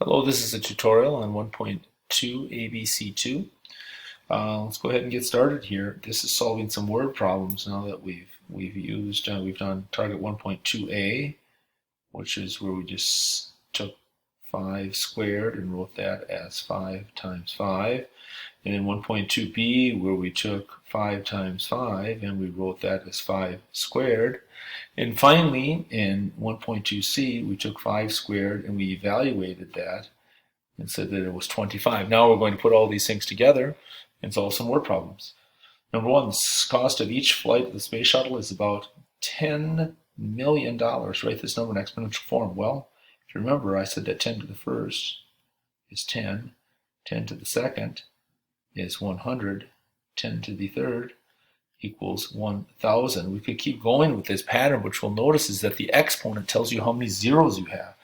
Hello, this is a tutorial on 1.2 ABC2. Let's go ahead and get started here. This is solving some word problems now that we've done target 1.2a, which is where we just took 5 squared and wrote that as 5 times 5. And in 1.2b, where we took 5 times 5 and we wrote that as 5 squared. And finally, in 1.2c, we took 5 squared and we evaluated that and said that it was 25. Now we're going to put all these things together and solve some word problems. Number one, the cost of each flight of the space shuttle is about $10 million. Write this number in exponential form. Well, if you remember, I said that 10 to the first is 10, 10 to the second is 100, 10 to the third equals 1,000. We could keep going with this pattern, which we'll notice is that the exponent tells you how many zeros you have.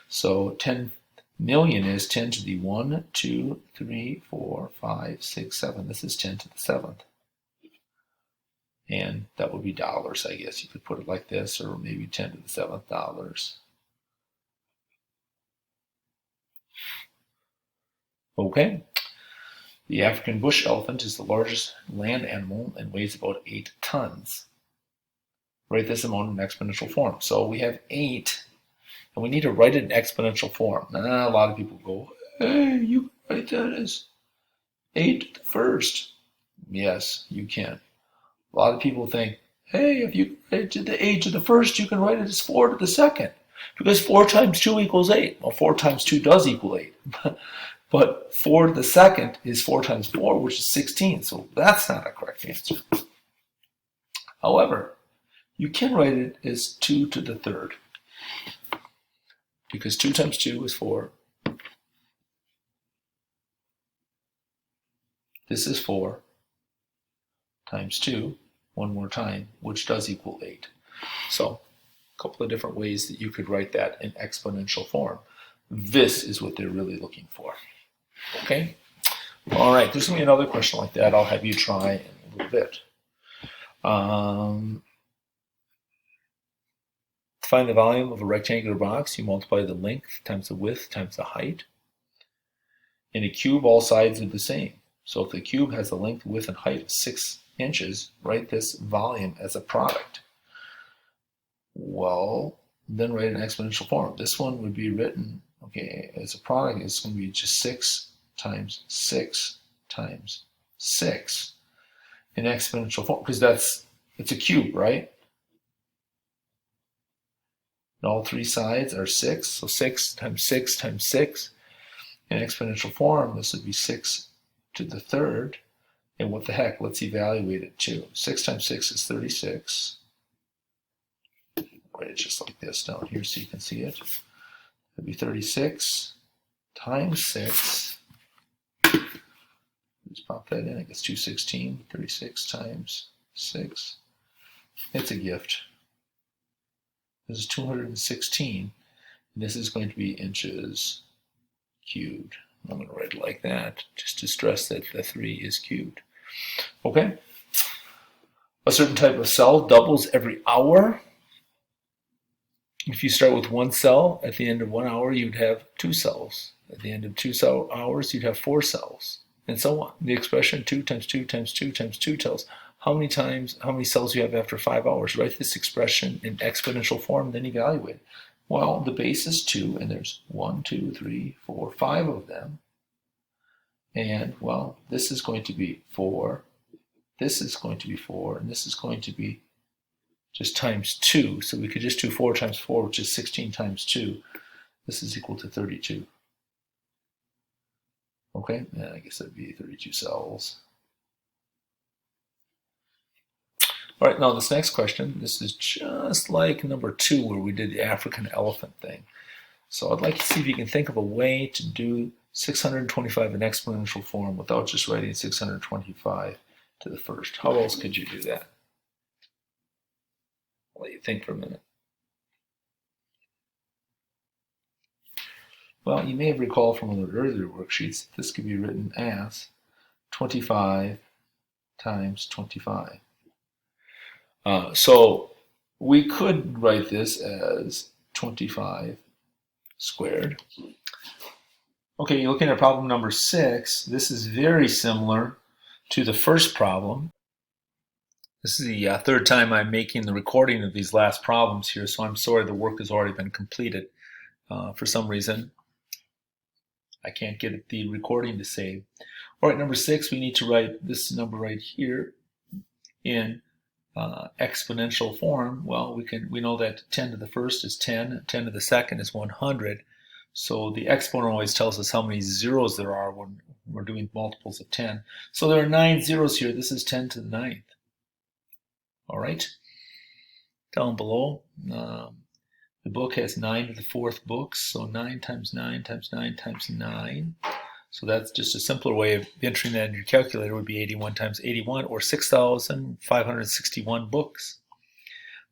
So 10 million is 10 to the 1, 2, 3, 4, 5, 6, 7. This is 10 to the 7th. And that would be dollars, I guess. You could put it like this, or maybe 10 to the 7th dollars. Okay. The African bush elephant is the largest land animal and weighs about 8 tons. Write this amount in exponential form. So we have 8, and we need to write it in exponential form. Now, a lot of people go, hey, you can write that as 8 to the first. Yes, you can. A lot of people think, hey, if you write it to the 8 to the first, you can write it as 4 to the second. Because 4 times 2 equals 8. Well, 4 times 2 does equal 8. But 4 to the second is 4 times 4, which is 16. So that's not a correct answer. However, you can write it as 2 to the third. Because 2 times 2 is 4. This is 4 times 2, one more time, which does equal 8. So a couple of different ways that you could write that in exponential form. This is what they're really looking for. Okay? All right, there's going to be another question like that. I'll have you try in a little bit. Find the volume of a rectangular box. You multiply the length times the width times the height. In a cube, all sides are the same. So if the cube has the length, width, and height of 6 inches, write this volume as a product. Well, then write it in exponential form. This one would be written, okay, as a product, it's going to be just 6 times 6 times 6 in exponential form, because it's a cube, right? And all 3 sides are 6, so 6 times 6 times 6. In exponential form, this would be 6 to the third. And what the heck, let's evaluate it too. 6 times 6 is 36. Write it just like this down here so you can see it. It'd be 36 times 6. Just pop that in. It gets 216. 36 times 6. It's a gift. This is 216. And this is going to be inches cubed. I'm going to write it like that just to stress that the 3 is cubed. Okay? A certain type of cell doubles every hour. If you start with 1 cell, at the end of 1 hour, you'd have 2 cells. At the end of 2 hours, you'd have 4 cells, and so on. The expression 2 times 2 times 2 times 2 tells how many cells you have after 5 hours. Write this expression in exponential form, then evaluate it. Well, the base is 2, and there's 1, 2, 3, 4, 5 of them. And, well, this is going to be 4, this is going to be 4, and this is going to be just times 2. So we could just do 4 times 4, which is 16 times 2. This is equal to 32. Okay, and I guess that'd be 32 cells. All right, now this next question, this is just like number 2 where we did the African elephant thing. So I'd like to see if you can think of a way to do 625 in exponential form without just writing 625 to the first. How else could you do that? I'll let you think for a minute. Well, you may have recalled from one of the earlier worksheets that this could be written as 25 times 25. So we could write this as 25 squared. Okay, you're looking at problem number 6. This is very similar to the first problem. This is the third time I'm making the recording of these last problems here, so I'm sorry the work has already been completed. For some reason, I can't get the recording to save. All right, number 6, we need to write this number right here in exponential form. Well, we know that 10 to the first is 10, 10 to the second is 100. So the exponent always tells us how many zeros there are when we're doing multiples of 10. So there are 9 zeros here. This is 10 to the 9th. All right. Down below, the book has 9 to the 4th books. So 9 times 9 times 9 times 9. So that's just a simpler way of entering that in your calculator would be 81 times 81, or 6,561 books.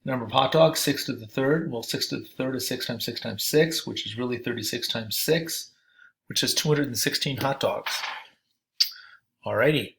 The number of hot dogs, 6 to the 3rd. Well, 6 to the 3rd is 6 times 6 times 6, which is really 36 times 6, which is 216 hot dogs. Alrighty.